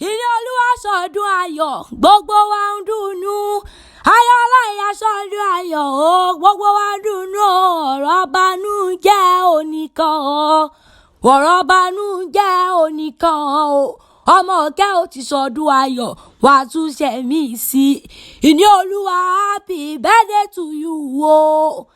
Ìní Olúwa sọdún ayọ̀, gbogbo wa ń dùnnú. Ayọ̀ láyà sọdún ayọ̀ o, gbogbo wa ń dùnnú o. Ọ̀rọ̀ banújẹ́ oníkan o, ọ̀rọ̀ banújẹ́ oníkan o. Ọmọ ọ̀kẹ́ ò ti sọdún ayọ̀, wà á tún ṣẹ̀mí sí. Ìní Olúwa happy birthday to you o.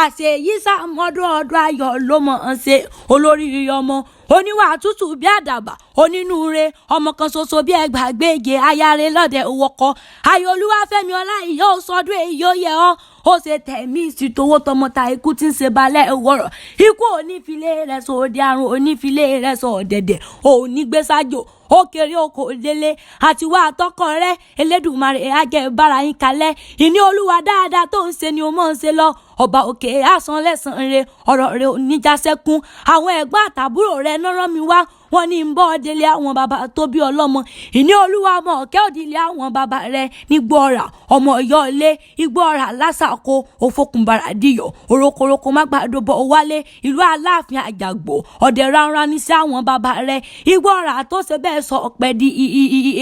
Àṣeyí sàmọ́dún ọdún ayọ̀ ló mọ̀ ọ́n ṣe olóríire ọmọ oníwà tútù bí àdàbà onínúure ọmọ kan ṣoṣo bí ẹgbàgbéje ayáre lọ́dẹ òwòkọ ayọ̀ Olúwafẹ́mi Ọláìyá ó sọdún èyí ó yẹ ọ́ ó ṣe tẹ̀mí ìsìtòwó tọmọta ikú tí ń ṣe balẹ̀ ìwọ̀rọ̀ ikú onífilé rẹ̀ sọ òde àrùn onífilé rẹ̀ sọ ọ̀dẹ̀dẹ̀ òní gbésájò ó kéré oko délé àti wá àtọkọ rẹ̀ Elédùmarè ajẹ bára yín kalẹ̀ ìní Olúwa dáadáa tó ń ṣe ni ó mọ̀ ń ṣe lọ ọba òkè àsan lẹ́sàn-án rẹ̀ ọ̀rọ̀ rẹ̀ oníjàsẹ́kún àwọn ẹ̀gbọ́n àtàbúrò rẹ̀ nọ́rọ́ mi wá wọ́n ní ń bọ́ délé àwọn bàbá tó bí ọlọ́mọ ìní Olúwa ọmọ ọ̀kẹ́ òdìlé àwọn bàbá rẹ̀ ní Igboora ọmọ Ọ̀yọ́ ilé Igboora lásàkó òfokùnbàrà dìyọ̀ orokoroko mágbàdóbọ̀ wálé ìlú Aláàfin Àjàgbò ọ̀dẹ̀ ránran ní sí àwọn bàbá rẹ̀ Igboora tó ṣe bẹ́ẹ̀ sọ ọ̀pẹ di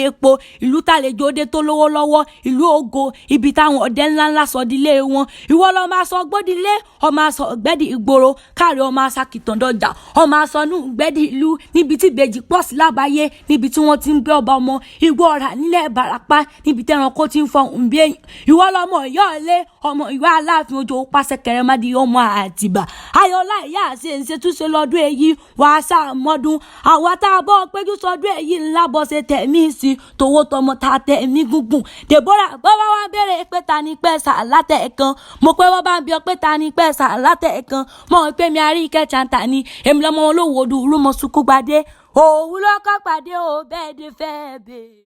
epo ìlú tàlejò dé tó lówó lọ́wọ́ ìlú ògo ibi táwọn ọ̀dẹ́ ńláńlá sọ dílé wọn ìwọ lọ máa sọ gbódìlé ọmọ àṣọ gbẹ́dì ìgboro káàrí ọmọ àṣàkìtàn dọjà ọmọ àṣọnù gbẹ́dì ìlú níbi tí ìbejì pọ̀ sí lábáyé níbi tí wọ́n ti ń gbé ọba ọmọ Igboora nílẹ̀ Ìbàràpá níbi tẹ́ranko ti ń fọhùn bí èèyàn ìwọ lọmọ Ọ̀yọ́ ilé ọmọ ìwà Aláàfin Òjó pàṣẹ kẹrẹmádì ọmọ Àtìbà Ayọ̀lá ìyá àṣẹ ìṣètúnṣe lọ́dún èyí wàá sàmọ́dún àwa tá a bọ́ péjú sọdún èyí ńlá bọ́ ṣe tẹ̀mí sí towó tọmọ ta tẹ̀mí gúngùn Deborah bọ́bá wa béèrè pé ta ni pẹ́sà látẹ̀ẹ̀kan mo pé wọ́n bá ń bí ọ pé ta ni pẹ́sà látẹ̀ẹ̀kan mọ̀ pé mi àrí ìkẹchàntà ni èmi lọ́mọ olówó odò rúmọ̀ sukú gbadé òwúlọ́kọ́ pàdé ò bẹ́ẹ̀ dé fẹ́ẹ́ bẹ́ẹ̀.